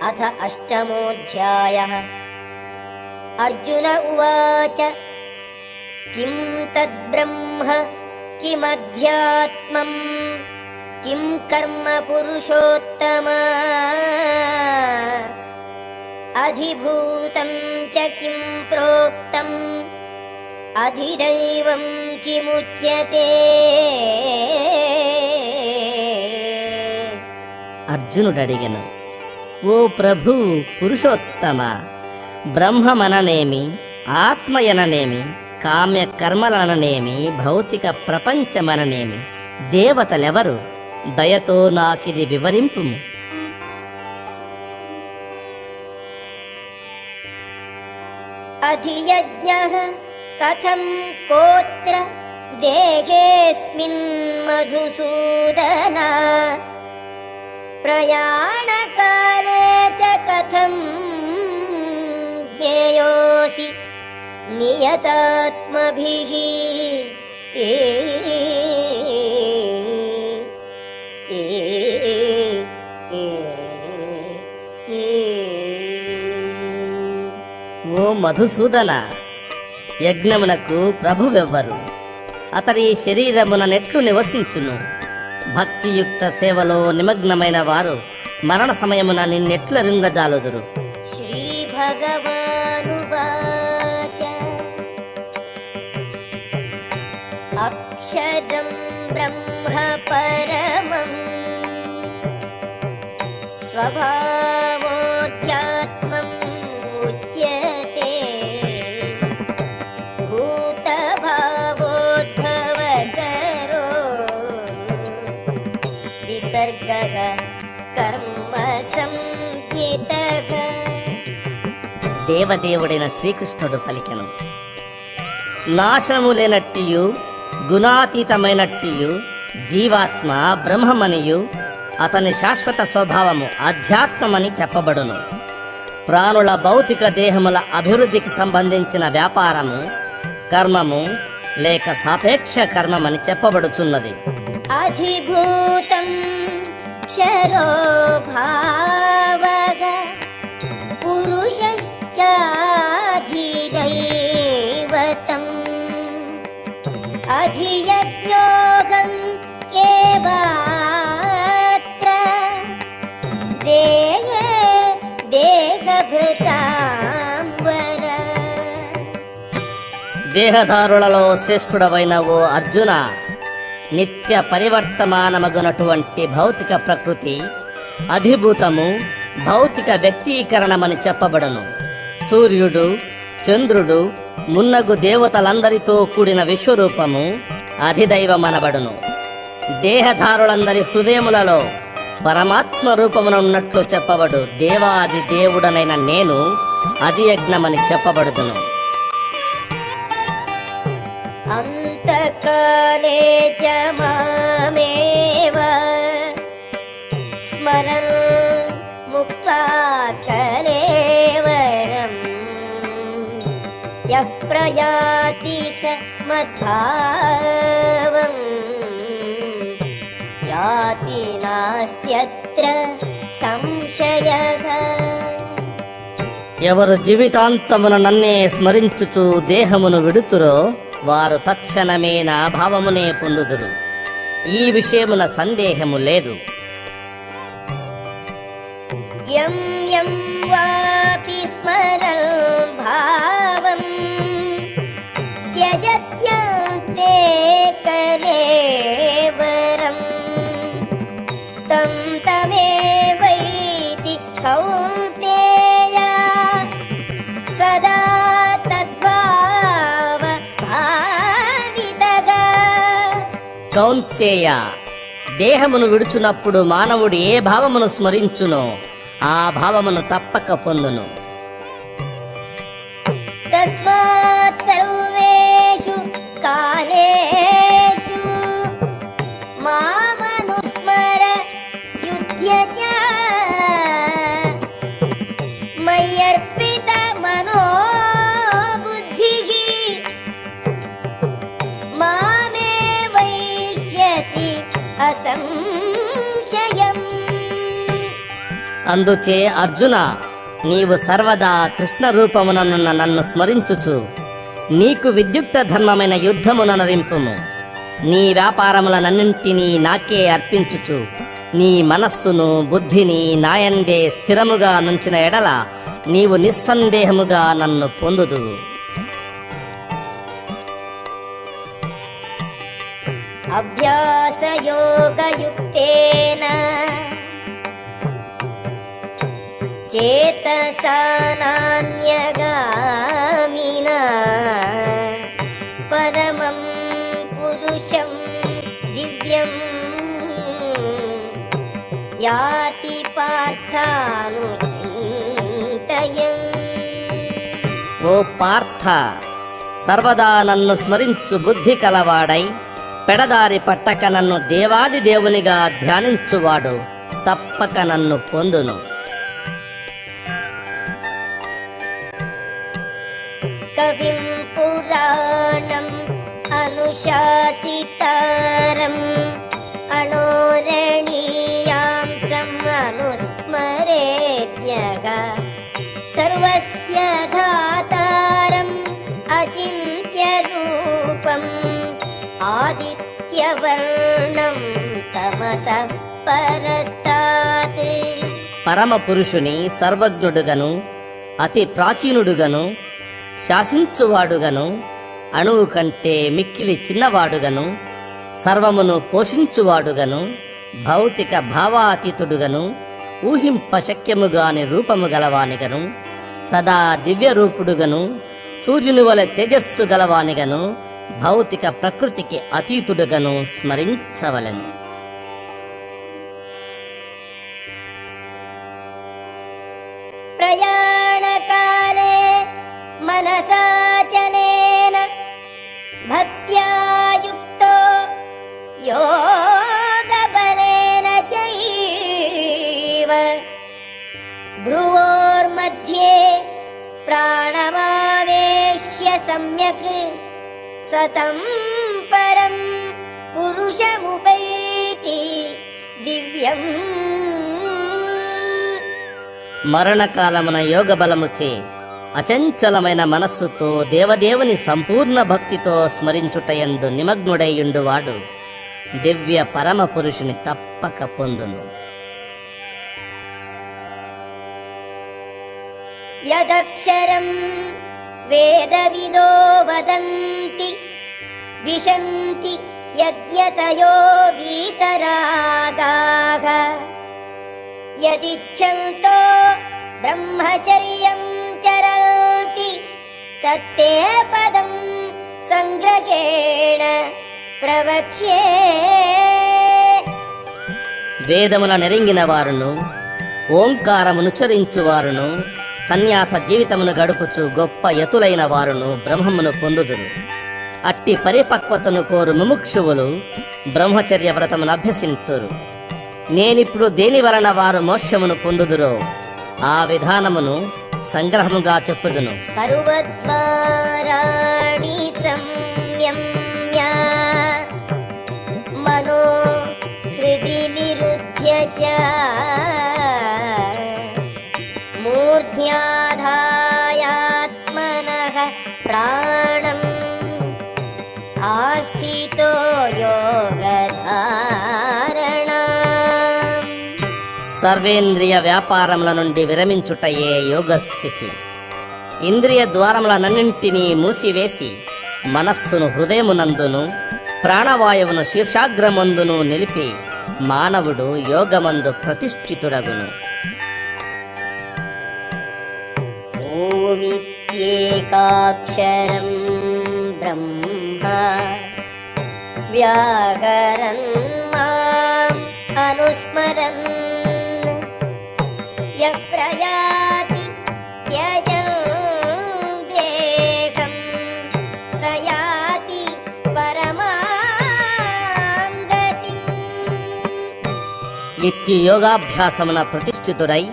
अथ अष्टमोऽध्यायः। अर्जुन उवाच किं तद्ब्रह्म किमध्यात्मम् किं कर्म पुरुषोत्तम अधिभूतं च किं प्रोक्तम् अधिदैवं किमुच्यते। అర్జునుడు అడిగెను, ఓ ప్రభు పురుషోత్తమ, బ్రహ్మమననేమి, ఆత్మయననేమి, కామ్య కర్మలననేమి, భౌతిక ప్రపంచమననేమి, దేవతలెవరు? దయతో నాకిది వివరింపుము. అధియజ్ఞః కథం కోత్ర దేహేస్మిన్ మధుసూదన ప్రయాణకాలే చ కథం జ్ఞేయోసి నియతాత్మభిః. ఓ మధుసూదన, యజ్ఞమునకు ప్రభువెవ్వరు? అతని శరీరమున నెట్లు నివసించును? భక్తియుక్త సేవలో నిమగ్నమైన వారు మరణ సమయమున నిన్నెట్ల రింగజాలుదురు? శ్రీ భగవానువాచ అక్షరం బ్రహ్మ పరమం స్వభావోధ్యాత్మం ఉచ్యతే భూతభావోద్భవకరో విసర్గః కర్మ సంజ్ఞితః. దేవదేవుడైన శ్రీకృష్ణుడు పలికెను, నాశనము లేనట్టియు గుణాతీతమైనట్టియు జీవాత్మ బ్రహ్మమనియు అతని శాశ్వత స్వభావము ఆధ్యాత్మమని చెప్పబడును. ప్రాణుల భౌతిక దేహముల అభివృద్ధికి సంబంధించిన వ్యాపారము కర్మము లేక సాపేక్ష కర్మమని చెప్పబడుచున్నది. అధిభూతం క్షరో భావః పురుషశ్చాధిదైవతం అధియజ్ఞోహం ఏవాత్ర దేహే దేహభృతాం వర. దేహధారులలో శ్రేష్ఠుడవైన ఓ అర్జున, నిత్య పరివర్తమానమగునటువంటి భౌతిక ప్రకృతి అధిభూతము భౌతిక వ్యక్తీకరణమని చెప్పబడును. సూర్యుడు, చంద్రుడు మున్నగు దేవతలందరితో కూడిన విశ్వరూపము అధిదైవమనబడును. దేహధారులందరి హృదయములలో పరమాత్మ రూపమునున్నట్లు చెప్పబడు దేవాది దేవుడనైన నేను అధియజ్ఞమని చెప్పబడుదును. అంతకాలే చ మామేవ స్మరన్ ముక్తా కలేవరం యః ప్రయాతి స మద్భావం యాతి నాస్త్యత్ర సంశయః. ఎవరు జీవితాంతమున నన్నే స్మరించుచు దేహమును విడుతురో వారు తక్షణమే నా భావమునే పొందుదురు. ఈ విషయమున సందేహము లేదు. యం యం వాపి స్మరన్ భావం త్యజత్యంతే కలేవరం తం తమేవైతి కౌంతేయ సదా తద్భావ భావితగా. కౌంతేయ, దేహమును విడుచున్నప్పుడు మానవుడు ఏ భావమును స్మరించునో ఆ భావమును తప్పక పొందును. తస్మాత్ సర్వేషు కాలేషు మామనుస్మర యుధ్య మయ్యర్పిత మనో బుద్ధిః మామే వైష్యసి అసంశయం. అందుచే అర్జున, నీవు సర్వదా కృష్ణ రూపముననున్న నన్ను స్మరించుచు నీకు విద్యుక్త ధర్మమైన యుద్ధమున రింపుము. నీ వ్యాపారములనన్నింటినీ నాకే అర్పించుచు నీ మనస్సును బుద్ధిని నాయందే స్థిరముగా నుంచిన ఎడల నీవు నిస్సందేహముగా నన్ను పొందుదువు. అభ్యాసయోగయుక్తేన చేతసా నాన్యగామినా పరమం పురుషం దివ్యం యాతి పార్థానుచింతయం. ఓ పార్థ, సర్వదా నన్ను స్మరించు బుద్ధి కలవాడై పెడదారి పట్టక నన్ను దేవాది దేవునిగా ధ్యానించువాడు తప్పక నన్ను పొందును. కవిం పురాణం అనుశాసితారం అణోరణీయాంసం అనుస్మరేత్యః సర్వస్య ధాతారం అచింత్య రూపం ఆదిత్యవర్ణం తమసః పరస్తాత్. పరమ పురుషుని సర్వజ్ఞుడుగను అతి ప్రాచీనుడుగను శాసించువాడుగను అణువు కంటే మిక్కిలి చిన్నవాడుగను సర్వమును పోషించువాడుగను భౌతిక భావాతీతుడుగను ఊహింపశక్యముగాని రూపము గలవానిగను సదా దివ్య రూపుడుగను సూర్యుని వలె తేజస్సు గలవానిగను భౌతిక ప్రకృతికి అతీతుడుగను స్మరించవలెను. ప్రయాణకాలే మనసాచనేన భక్త్యా యుక్తో యోగబలేన చైవ భ్రువోర్मध्ये ప్రాణమావేశ్య సమ్యక్ సతం పరం పురుషముపైతి దివ్యం. మరణకాలమున యోగ బలముచే అచంచలమైన మనస్సుతో దేవదేవుని సంపూర్ణ భక్తితో స్మరించుటయందు నిమగ్నుడైయుండువాడు దివ్య పరమ పురుషుని తప్పక పొందును. యదక్షరం వేదవిదో వదంతి విశంతి యద్యతయో వీతరాగాః యదిచ్ఛంతో బ్రహ్మచర్యం చరంతి తత్తే పదం సంగ్రహేణ ప్రవక్ష్యే. వేదముల నెరింగిన వారును ఓంకారమునుచరించువారును సన్యాస జీవితమును గడుపుచు గొప్ప యతులైన వారును బ్రహ్మమును పొందుదురు. అట్టి పరిపక్వతను కోరు ముముక్షువులు బ్రహ్మచర్య వ్రతమును అభ్యసింతురు. నేనిప్పుడు దేని వలన వారు మోక్షమును పొందుదురో ఆ విధానమును సంగ్రహముగా చెప్పుదును. సర్వద్వారాణి సంయమ్య మనో హృది నిరుధ్య చ మూర్ధ్యాధాయాత్మనః ప్రాణం ఆస్థితో యోగధారణా. సర్వేంద్రియ వ్యాపారముల నుండి విరమించుటయే యోగస్థితి. ఇంద్రియ ద్వారములనన్నింటినీ మూసివేసి మనస్సును హృదయమునందును ప్రాణవాయువును శీర్షాగ్రమందును నిలిపి మానవుడు యోగమందు ప్రతిష్ఠితుడగును. ఓమిత్యేకాక్షరం బ్రహ్మ వ్యాకరన్ మాం అనుస్మరన్ యః ప్రయాతి త్యజం దేహం స యాతి పరమాం గతిం. ఇట్టి యోగాభ్యాసమున ప్రతిష్ఠితుడై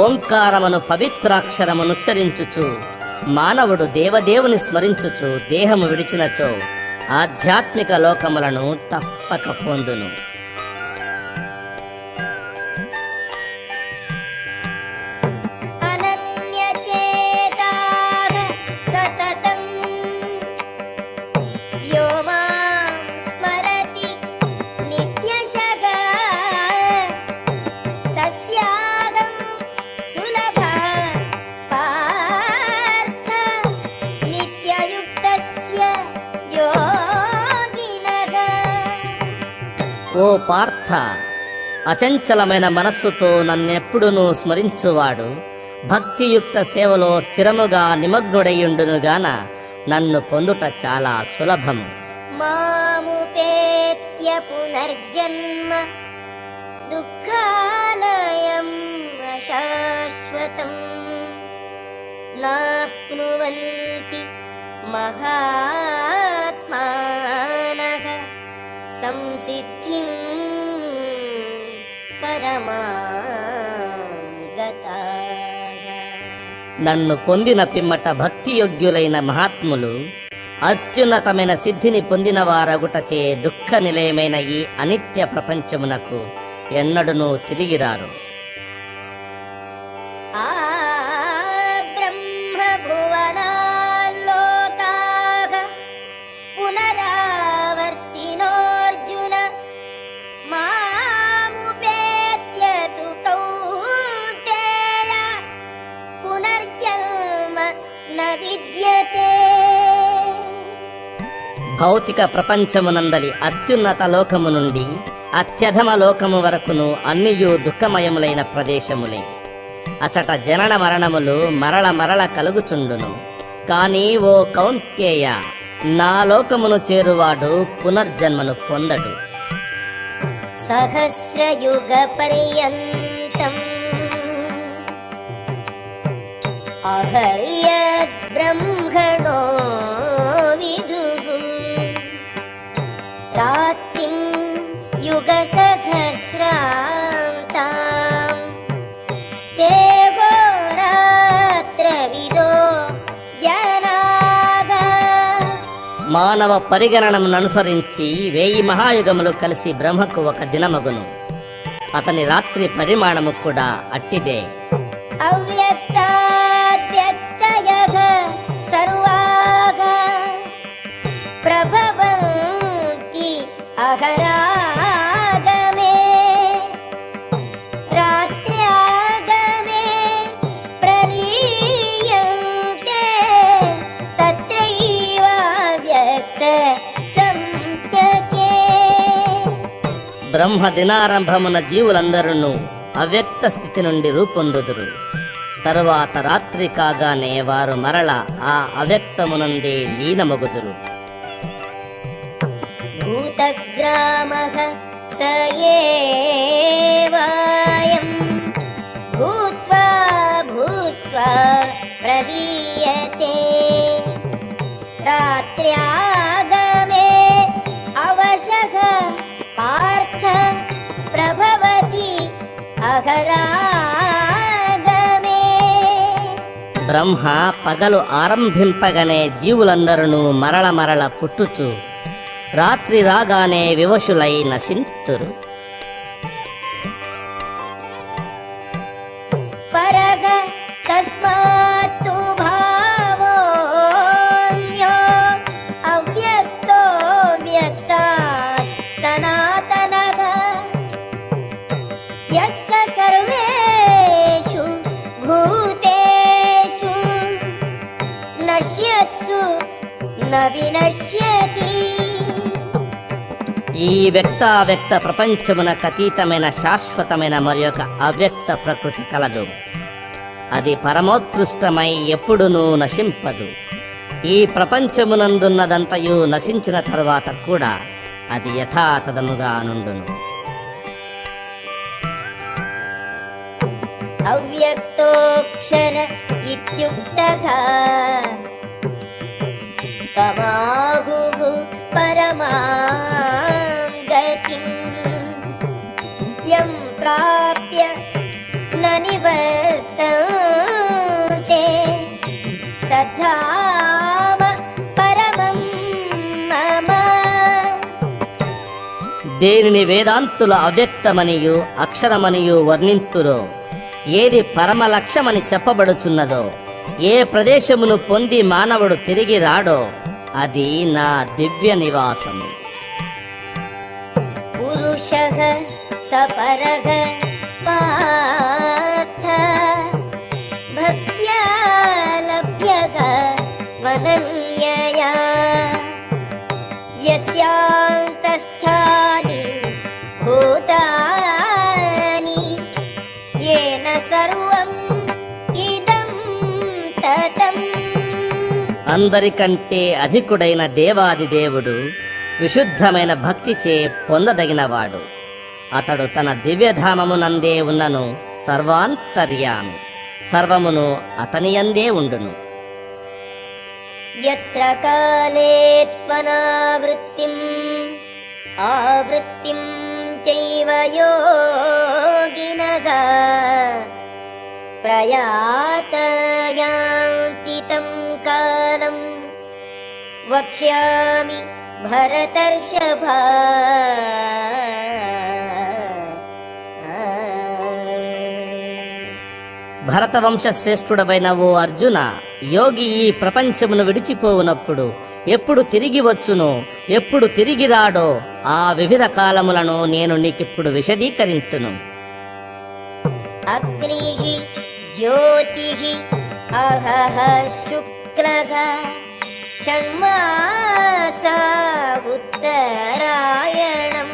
ఓంకారమును పవిత్రాక్షరమునుచ్చరించుచు మానవుడు దేవదేవుని స్మరించుచు దేహము విడిచినచో ఆధ్యాత్మిక లోకములను తప్పక పొందును. పార్థ, అచంచలమైన మనస్సుతో నన్నెప్పుడునూ స్మరించువాడు భక్తియుక్త సేవలో స్థిరముగా నిమగ్నుడయుండునుగాన నన్ను పొందుట చాలా సులభము. మాముపేత్య పునర్జన్మ దుఃఖాలయం అశాశ్వతం నాప్నువంతి మహాత్మానః సంసిద్ధిం పరమాం గతాః. నన్ను పొందిన పిమ్మట భక్తియోగ్యులైన మహాత్ములు అత్యున్నతమైన సిద్ధిని పొందిన వారగుటచే దుఃఖ నిలయమైన ఈ అనిత్య ప్రపంచమునకు ఎన్నడూనూ తిరిగిరారు. ఆ బ్రహ్మ భువనాల్లోకాః పునరావర్తినోర్జున మాముపేత్య తు కౌంతేయ పునర్జన్మ న విద్యతే. భౌతిక ప్రపంచమునందలి అత్యున్నత లోకము నుండి అత్యధమ లోకము వరకును అన్నియు దుఃఖమయములైన ప్రదేశములే. అచట జనన మరణములు మరల మరల కలుగుచుండును. కాని ఓ కౌంత్యేయ, నా లోకమును చేరువాడు పునర్జన్మను పొందడు. సహస్రయుగ పర్యంతం అహర్యద్ బ్రహ్మణో విదుః రాత్రిం యుగ సహస్రాంతాం తే హోరాత్రవిదో జనాః. మానవ పరిగణనమును అనుసరించి 1000 మహాయుగములు కలిసి బ్రహ్మకు ఒక దినమగును. అతని రాత్రి పరిమాణము కూడా అట్టిదే. అవ్యక్తాద్వ్యక్తయః సర్వాః ప్రభవంతి అహరాగమే రాత్ర్యాగమే ప్రలీయంతే తత్రైవ వ్యక్త సంజ్ఞకే. బ్రహ్మ దినారంభమున జీవులందరూ అవ్యక్త స్థితి నుండి రూపొందుదురు. తరువాత రాత్రి కాగానే వారు మరల ఆ అవ్యక్తము నుండి లీనమగుదురు. భూతగ్రామః స ఏవాయం భూత్వా భూత్వా ప్రలీయతే రాత్ర్యాగమే అవశః పార్థ ప్రభవతి అహరాగమే. బ్రహ్మ పగలు ఆరంభింపగనే జీవులందరూ మరల మరల పుట్టుచు రాత్రి రాగానే వివశులై నశింతురు. పరగ తస్మాత్తు భావోన్యో అవ్యక్తో వ్యక్తా సనాతనః యస్య సర్వేషు భూతేషు నశ్యత్సు న వినశ్యతి. ఈ వ్యక్తావ్యక్త ప్రపంచమునకు అతీతమైన శాశ్వతమైన మరి ఒక అవ్యక్త ప్రకృతి కలదు. అది పరమోత్కృష్టమై ఎప్పుడునూ నశింపదు. ఈ ప్రపంచమునందున్నదంతయు నశించిన తరువాత కూడా అది యథాతథముగా నుండును. అవ్యక్తోక్షర ఇత్యుక్తః తమాహుః పరమాం గతిం యం ప్రాప్య న నివర్తంతే తథామ పరమం మమ. దేనిని వేదాంతుల అవ్యక్తమనియు అక్షరమనియు వర్ణింతురో, ఏది పరమ లక్ష్యమని చెప్పబడుచున్నదో, ఏ ప్రదేశమును పొంది మానవుడు తిరిగి రాడో అది నా దివ్య నివాసము. పురుషః సపరః పార్థ భక్త్యా లభ్యః త్వనన్యయా యస్యాంతస్థాని సర్వం ఇదం తతం. అందరికంటే అధికుడైన దేవాది దేవుడు విశుద్ధమైన భక్తిచే పొందదగినవాడు. అతడు తన దివ్యధామమునందే ఉన్నను సర్వాంతర్యామి, సర్వమును అతనియందే ఉండును. యత్ర కాలే త్వనావృత్తిం ఆవృత్తిం చైవ యోగినః ప్రయాతయాంతి తం కాలం వక్ష్యామి భరతర్షభ. భరతవంశ శ్రేష్ఠుడవైన ఓ అర్జున, యోగి ఈ ప్రపంచమును విడిచిపోవునప్పుడు ఎప్పుడు తిరిగి వచ్చునో, ఎప్పుడు తిరిగి రాడో ఆ వివిధ కాలములను నేను నీకిప్పుడు విశదీకరించును. అగ్నిః జ్యోతిః అహః శుక్లః షణ్మాసా ఉత్తరాయణం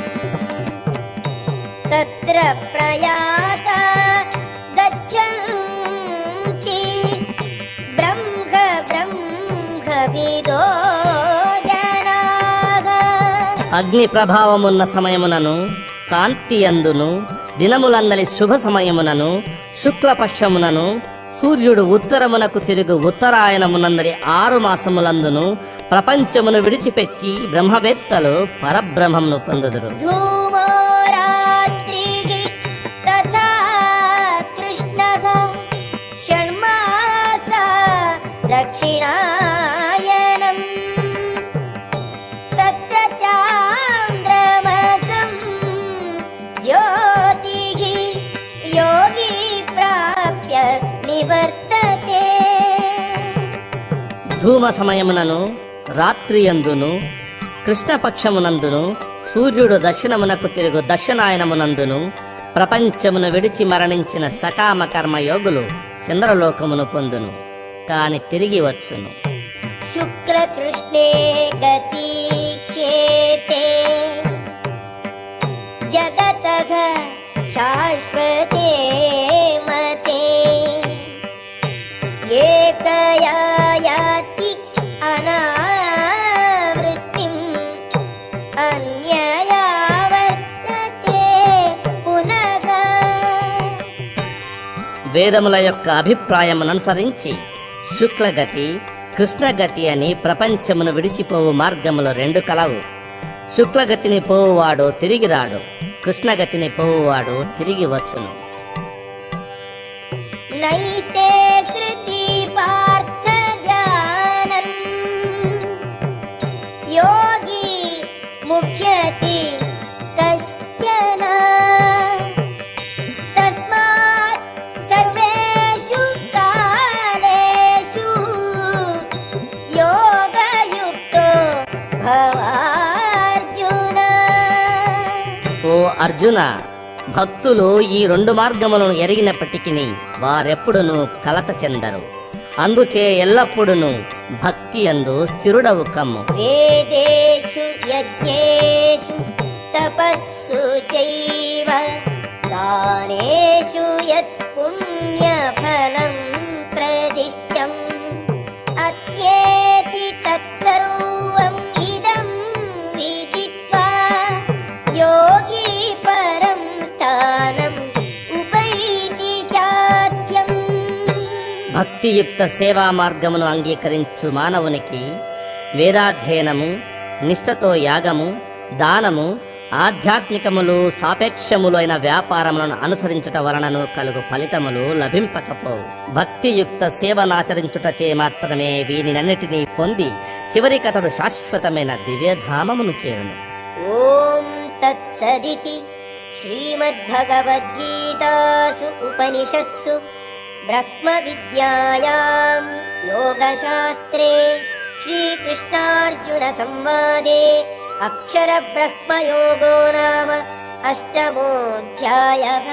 తత్ర ప్రయాత గచ్చంతి బ్రహ్మ బ్రహ్మవిదో జనాః. అగ్ని ప్రభావమున్న సమయమునను, కాంతియందును, దినములందలి శుభ సమయమునను, శుక్లపక్షమునను, సూర్యుడు ఉత్తరమునకు తిరుగు ఉత్తరాయణమునందరి 6 మాసములందును ప్రపంచమును విడిచిపెట్టి బ్రహ్మవేత్తలు పరబ్రహ్మమును పొందుదురు. ధూమో రాత్రిః తథా కృష్ణః షణ్మాసా దక్షిణాయనం తత్ర చాంద్రమసం జ్యోతిః యోగి ప్రాప్య నివర్తతే. ధూమ సమయమునను, రాత్రియందును, కృష్ణపక్షమునందును, సూర్యుడు దక్షిణమునకు తిరుగు దక్షిణాయనమునందును ప్రపంచమును విడిచి మరణించిన సకామ కర్మయోగులు చంద్రలోకమును పొందును, కాని తిరిగి వచ్చును. శుక్లకృష్ణే గతి ఖ్యేతే జగతః శాశ్వతే మతే ఏకయా యాతి అనావృత్తిం అన్యయా వర్తతే పునః. వేదముల యొక్క అభిప్రాయముననుసరించి శుక్లగతి, కృష్ణగతి అని ప్రపంచమును విడిచిపోవు మార్గములు 2 కలవు. శుక్లగతిని పోవువాడు తిరిగి రాడు, కృష్ణగతిని పోవువాడు తిరిగి వచ్చును. నైతే శృతి పార్థ జానన్ యోగి ముఖ్యతి కశ్చన తస్మాత్ సర్వేషు కాలేషు యోగయుక్తో భవార్జున. ఓ అర్జున, భక్తులు ఈ 2 మార్గములను ఎరిగినప్పటికీ వారెప్పుడును కలత చెందరు. అందుచే ఎల్లప్పుడును భక్తి యందు స్థిరుడవు కమ్ము. వేదేషు యజ్ఞేషు తపస్సు చైవ దానేషు యత్ పుణ్యఫలం ప్రదిష్టం అత్యేతి తత్సర్వం ఇదం విదిత్వా యోగి పరం స్థానం ఉపైతి చాద్యం. భక్తియుక్త సేవా మార్గమును అంగీకరించు మానవునికి వేదాధ్యయనము, నిష్ఠతో యాగము, దానము, ఆధ్యాత్మికములు, సాపేక్షములు అయిన వ్యాపారములను అనుసరించుట వలనను కలుగు ఫలితములు లభింపకపోవు. భక్తియుక్త సేవనాచరించుటచే మాత్రమే వీనినన్నిటినీ పొంది చివరికతడు శాశ్వతమైన దివ్యధామమును చేరును. ఓం తత్సదితి శ్రీమద్భగవద్గీతాసు ఉపనిషత్సు బ్రహ్మ విద్యాయాం యోగశాస్త్రే శ్రీకృష్ణార్జున సంవాదే అక్షర బ్రహ్మయోగో నామ 8మోऽధ్యాయः.